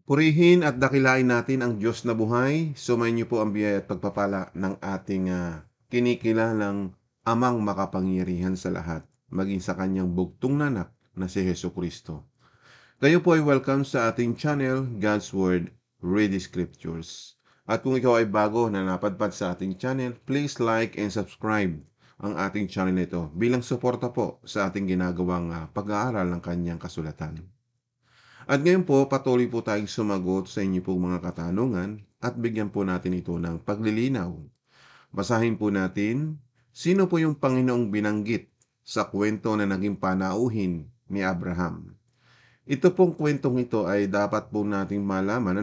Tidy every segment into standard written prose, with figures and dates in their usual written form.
Purihin at dakilain natin ang Diyos na buhay. Sumayin niyo po ang biyaya at pagpapala ng ating kinikilalang Amang makapangyarihan sa lahat, maging sa kanyang bugtong na anak na si Jesucristo. Kayo po ay welcome sa ating channel, God's Word, Read the Scriptures. At kung ikaw ay bago na napadpad sa ating channel, please like and subscribe ang ating channel nito bilang suporta po sa ating ginagawang pag-aaral ng kanyang kasulatan. At ngayon po, patuloy po tayong sumagot sa inyo pong mga katanungan at bigyan po natin ito ng paglilinaw. Basahin po natin, sino po yung Panginoong binanggit sa kwento na naging panauhin ni Abraham? Ito pong kwentong ito ay dapat po nating malaman,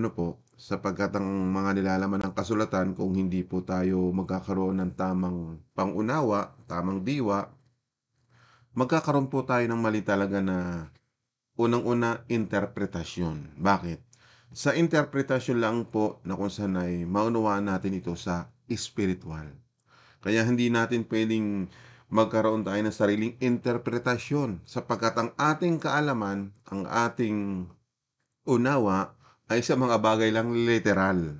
sapagkat ang mga nilalaman ng kasulatan, kung hindi po tayo magkakaroon ng tamang pangunawa, tamang diwa, magkakaroon po tayo ng mali talaga na unang-una, interpretasyon. Bakit? Sa interpretasyon lang po na kung saan ay maunawaan natin ito sa spiritual. Kaya hindi natin pwedeng magkaroon tayo ng sariling interpretasyon sapagkat ang ating kaalaman, ang ating unawa ay sa mga bagay lang literal.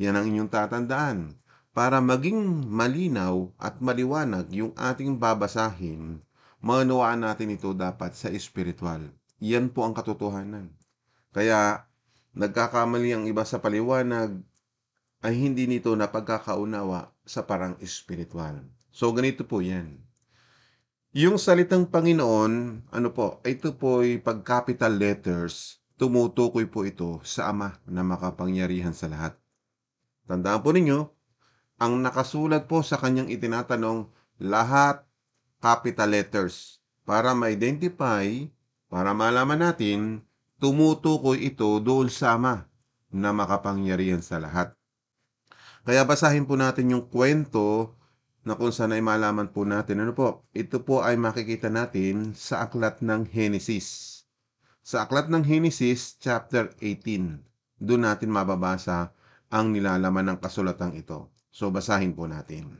Yan ang inyong tatandaan. Para maging malinaw at maliwanag yung ating babasahin, maunawaan natin ito dapat sa spiritual. Yan po ang katotohanan. Kaya nagkakamali ang iba sa paliwanag ay hindi nito napagkakaunawa sa parang espiritual. So ganito po yan. Yung salitang Panginoon, ito po ay pag capital letters, tumutukoy po ito sa Ama na makapangyarihan sa lahat. Tandaan po ninyo, ang nakasulat po sa kanyang itinatanong, lahat capital letters para ma-identify, para malaman natin, tumutukoy ito doon sa Ama na makapangyarihan sa lahat. Kaya basahin po natin yung kwento na kung saan ay malaman po natin. Ito po ay makikita natin sa aklat ng Genesis. Sa aklat ng Genesis, chapter 18, doon natin mababasa ang nilalaman ng kasulatang ito. So basahin po natin.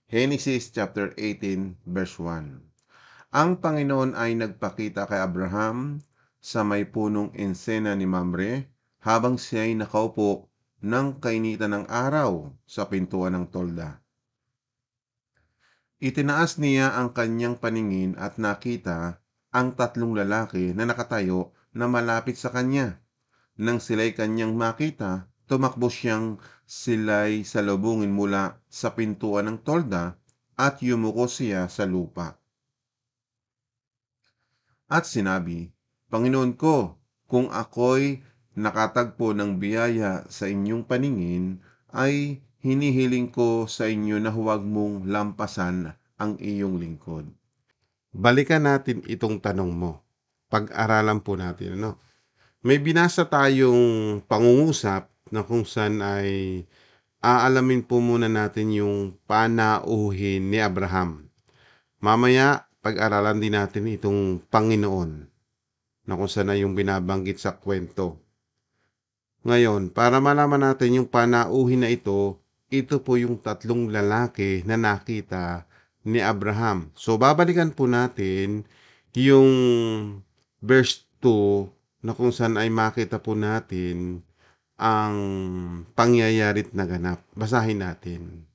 Genesis chapter 18, verse 1. Ang Panginoon ay nagpakita kay Abraham sa may punong ensena ni Mamre habang siya ay nakaupo ng kainitan ng araw sa pintuan ng tolda. Itinaas niya ang kanyang paningin at nakita ang tatlong lalaki na nakatayo na malapit sa kanya. Nang sila'y kanyang makita, tumakbo siyang sila'y salubungin mula sa pintuan ng tolda at yumuko siya sa lupa. At sinabi, Panginoon ko, kung ako'y nakatagpo ng biyaya sa inyong paningin, ay hinihiling ko sa inyo na huwag mong lampasan ang iyong lingkod. Balikan natin itong tanong mo. Pag-aralan po natin, May binasa tayong pangungusap na kung saan ay aalamin po muna natin yung panauhin ni Abraham. Mamaya, pag-aralan din natin itong Panginoon na kung saan ay yung binabanggit sa kwento. Ngayon, para malaman natin yung panauhin na ito po yung tatlong lalaki na nakita ni Abraham. So, babalikan po natin yung verse 2 na kung saan ay makita po natin ang pangyayari't naganap. Basahin natin.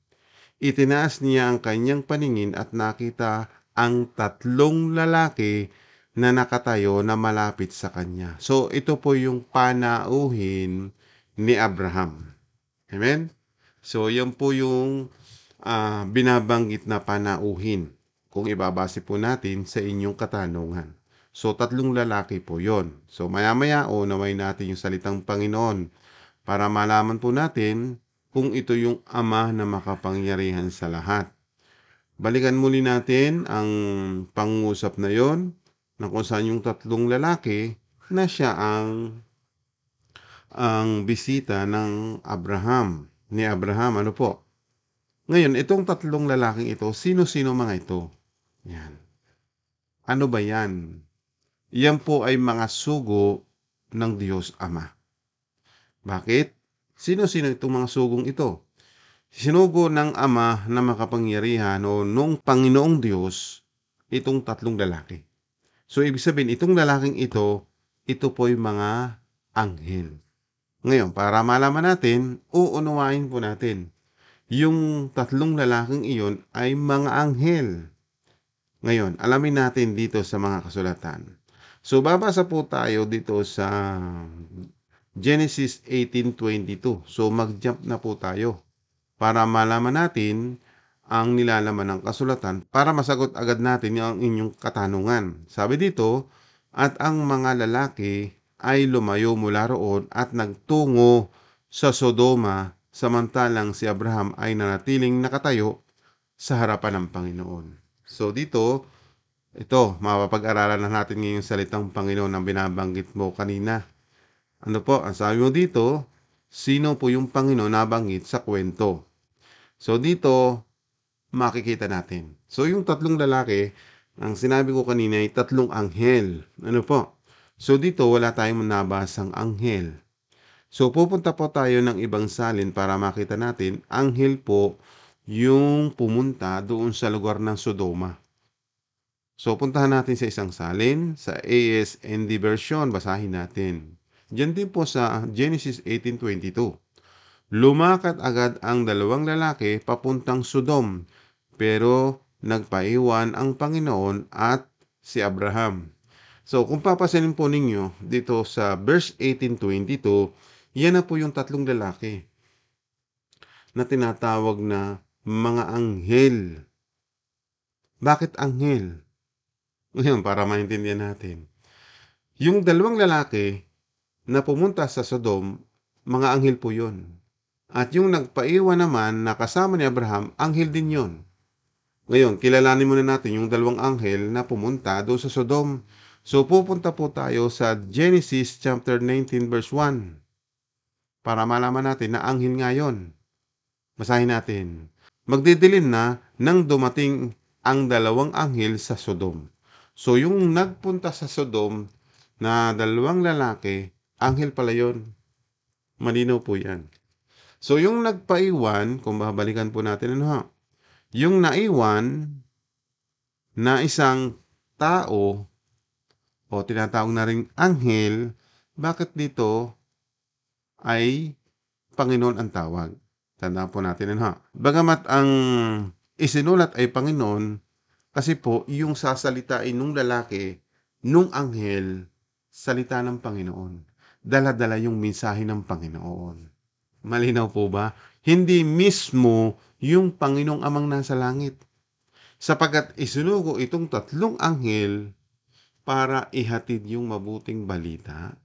Itinaas niya ang kanyang paningin at nakita ang tatlong lalaki na nakatayo na malapit sa kanya. So, ito po yung panauhin ni Abraham. Amen? So, yan po yung binabanggit na panauhin kung ibabase po natin sa inyong katanungan. So, tatlong lalaki po yon. So, maya-maya unaway natin yung salitang Panginoon para malaman po natin kung ito yung Ama na makapangyarihan sa lahat. Balikan muli natin ang pangungusap na yon na kung saan yung tatlong lalaki na siya ang bisita ng Abraham. Ni Abraham, Ngayon, itong tatlong lalaking ito, sino-sino mga ito? Yan. Ano ba yan? Yan po ay mga sugo ng Diyos Ama. Bakit? Sino-sino itong mga sugong ito? Sinugo ng Ama na makapangyarihan o nung Panginoong Diyos itong tatlong lalaki. So, ibig sabihin, itong lalaking ito po ay mga anghel. Ngayon, para malaman natin, uunawain po natin. Yung tatlong lalaking iyon ay mga anghel. Ngayon, alamin natin dito sa mga kasulatan. So, babasa po tayo dito sa Genesis 18:22. So, mag-jump na po tayo para malaman natin ang nilalaman ng kasulatan para masagot agad natin ang inyong katanungan. Sabi dito, at ang mga lalaki ay lumayo mula roon at nagtungo sa Sodoma samantalang si Abraham ay nanatiling nakatayo sa harapan ng Panginoon. So dito, ito, mapapag-aralan na natin ngayong salitang Panginoon na binabanggit mo kanina. Ano po, ang sabi mo dito, sino po yung Panginoon nabanggit sa kwento? So dito, makikita natin. So yung tatlong lalaki, ang sinabi ko kanina ay tatlong anghel. Ano po? So dito, wala tayong nabasang anghel. So pupunta po tayo ng ibang salin para makita natin, anghel po yung pumunta doon sa lugar ng Sodoma. So, puntahan natin sa isang salin, sa ASND version, basahin natin. Diyan din po sa Genesis 18:22. Lumakad agad ang dalawang lalaki papuntang Sodom, pero nagpaiwan ang Panginoon at si Abraham. So, kung papasanin po ninyo dito sa verse 18:22, yan na po yung tatlong lalaki na tinatawag na mga anghel. Bakit anghel? Ngayon, para maintindihan natin. Yung dalawang lalaki na pumunta sa Sodom, mga anghel po yun. At yung nagpaiwan naman na kasama ni Abraham, anghel din yun. Ngayon, kilalanin muna natin yung dalawang anghel na pumunta doon sa Sodom. So, pupunta po tayo sa Genesis chapter 19 verse 1 para malaman natin na anghel nga yun. Basahin natin. Magdidilim na nang dumating ang dalawang anghel sa Sodom. So, yung nagpunta sa Sodom na dalawang lalaki, anghel pala yun. Malinaw po yan. So, yung nagpaiwan, kung babalikan po natin, ano ha? Yung naiwan na isang tao, o tinatawag na ring anghel, bakit dito ay Panginoon ang tawag? Tandaan po natin, ano ha? Bagamat ang isinulat ay Panginoon, kasi po, yung sasalitain nung lalaki, nung anghel, salita ng Panginoon. Dala-dala yung mensahe ng Panginoon. Malinaw po ba? Hindi mismo yung Panginoong Amang nasa langit. Sapagkat isinugo itong tatlong anghel para ihatid yung mabuting balita.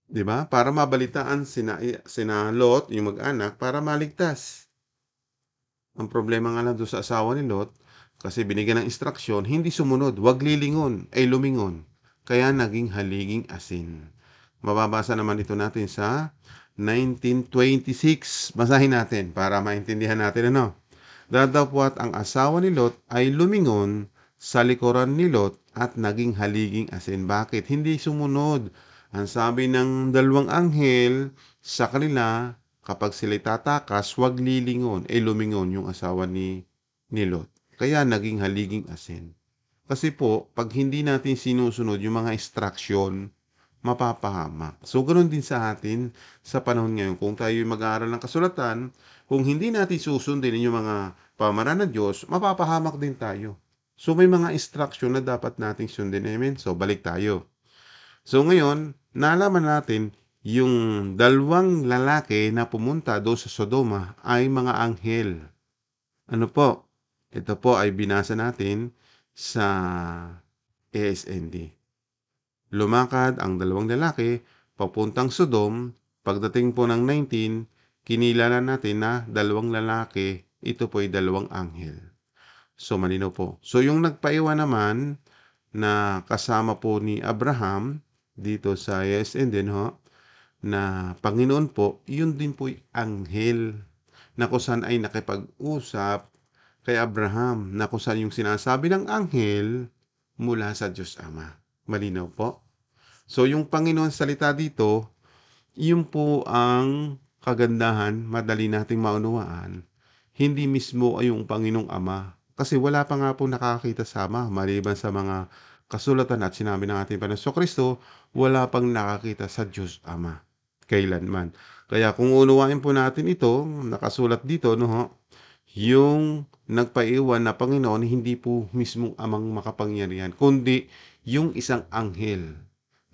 'Di ba? Para mabalitaan sina Lot, yung mag-anak, para maligtas. Ang problema nga lang doon sa asawa ni Lot, kasi binigyan ng instruksyon, hindi sumunod, wag lilingon, ay lumingon. Kaya naging haliging asin. Mababasa naman ito natin sa 19:26. Basahin natin para maintindihan natin ano. Datapwat ang asawa ni Lot ay lumingon sa likuran ni Lot at naging haliging asin. Bakit? Hindi sumunod. Ang sabi ng dalawang anghel sa kanila, kapag sila'y tatakas, huwag lilingon. Lumingon yung asawa ni Lot. Kaya naging haliging asin. Kasi po, pag hindi natin sinusunod yung mga instruction, mapapahamak. So, ganoon din sa atin sa panahon ngayon. Kung tayo mag-aaral ng kasulatan, kung hindi natin susundin yung mga pamamaraan ng Diyos, mapapahamak din tayo. So, may mga instruction na dapat nating sundin. Amen? So, balik tayo. So, ngayon, nalaman natin yung dalawang lalaki na pumunta doon sa Sodoma ay mga anghel. Ano po? Ito po ay binasa natin sa ASND. Lumakad ang dalawang lalaki papuntang Sodom. Pagdating po ng 19, kinilala natin na dalawang lalaki, ito po ay dalawang anghel. So, malinaw po. So, yung nagpaiwan naman na kasama po ni Abraham dito sa ASN din ho, na Panginoon po, yun din po ay anghel na kung saan ay nakipag-usap kay Abraham na kung saan yung sinasabi ng anghel mula sa Diyos Ama. Malinaw po? So, yung Panginoon salita dito, yun po ang kagandahan, madali nating maunawaan. Hindi mismo ay yung Panginoong Ama. Kasi wala pa nga po nakakita sa Ama, maliban sa mga kasulatan at sinabi ng ating Panginoon Kristo, wala pang nakakita sa Diyos Ama. kailanman. Kaya kung unawain po natin ito, nakasulat dito, no ho, yung nagpaiwan na Panginoon, hindi po mismong amang makapangyarihan, kundi yung isang anghel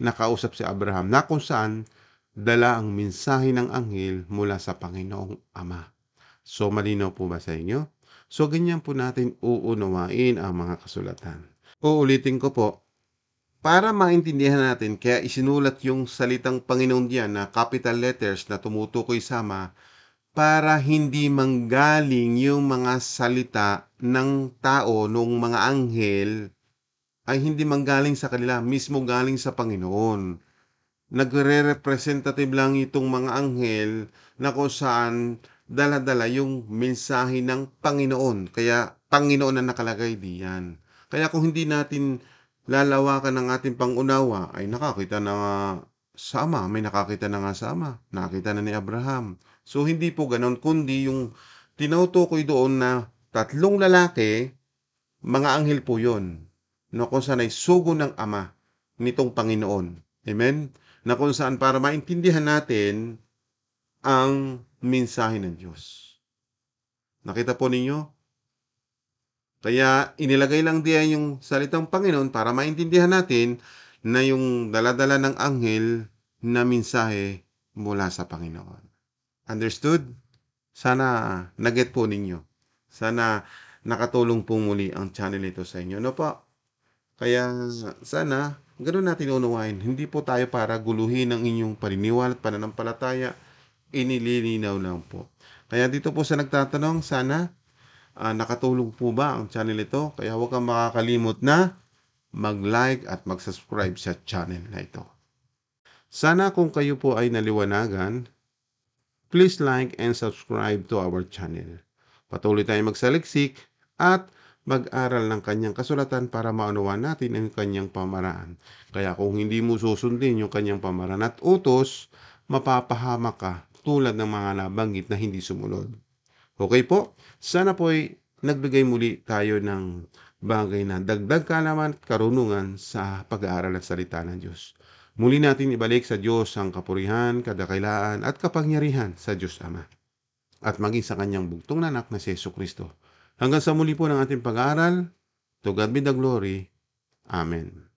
na kausap si Abraham, na kung saan dala ang mensahe ng anghel mula sa Panginoong Ama. So, malinaw po ba sa inyo? So, ganyan po natin uunawain ang mga kasulatan. Uulitin ko po, para maintindihan natin, kaya isinulat yung salitang Panginoon diyan na capital letters na tumutukoy sa Ama, para hindi manggaling yung mga salita ng tao, nung mga anghel, ay hindi manggaling sa kanila, mismo galing sa Panginoon. Nagre-representative lang itong mga anghel na kung saan dala-dala yung mensahe ng Panginoon. Kaya Panginoon na nakalagay diyan. Kaya kung hindi natin lalawakan ng ating pangunawa, ay nakakita na nga sa Ama, may nakakita na nga sa Ama, nakita na ni Abraham. So hindi po ganon, kundi yung tinutukoy doon na tatlong lalaki, mga anghel po yun, no, kung saan ay sugo ng Ama nitong Panginoon. Amen? Na kung saan para maintindihan natin ang mensahe ng Diyos. Nakita po ninyo? Kaya inilagay lang diyan yung salitang Panginoon para maintindihan natin na yung daladala ng anghel na mensahe mula sa Panginoon. Understood? Sana naget po ninyo. Sana nakatulong po muli ang channel ito sa inyo. No po? Kaya sana ganoon natin unawain. Hindi po tayo para guluhin ang inyong paniniwala at pananampalataya. Inililinaw lang po. Kaya dito po sa nagtatanong, sana nakatulong po ba ang channel ito? Kaya huwag kang makakalimot na mag-like at mag-subscribe sa channel na ito. Sana kung kayo po ay naliwanagan, please like and subscribe to our channel. Patuloy tayong magsaliksik at mag-aral ng kanyang kasulatan para maunawaan natin ang kanyang pamaraan. Kaya kung hindi mo susundin yung kanyang pamaraan at utos, mapapahamak ka tulad ng mga nabanggit na hindi sumunod. Okay po? Sana po ay nagbigay muli tayo ng bagay na dagdag kaalaman at karunungan sa pag-aaral at salita ng Diyos. Muli natin ibalik sa Diyos ang kapurihan, kadakailaan at kapangyarihan sa Diyos Ama at maging sa kanyang bugtong na anak na si Jesucristo. Hanggang sa muli po ng ating pag-aaral, to God be the glory. Amen.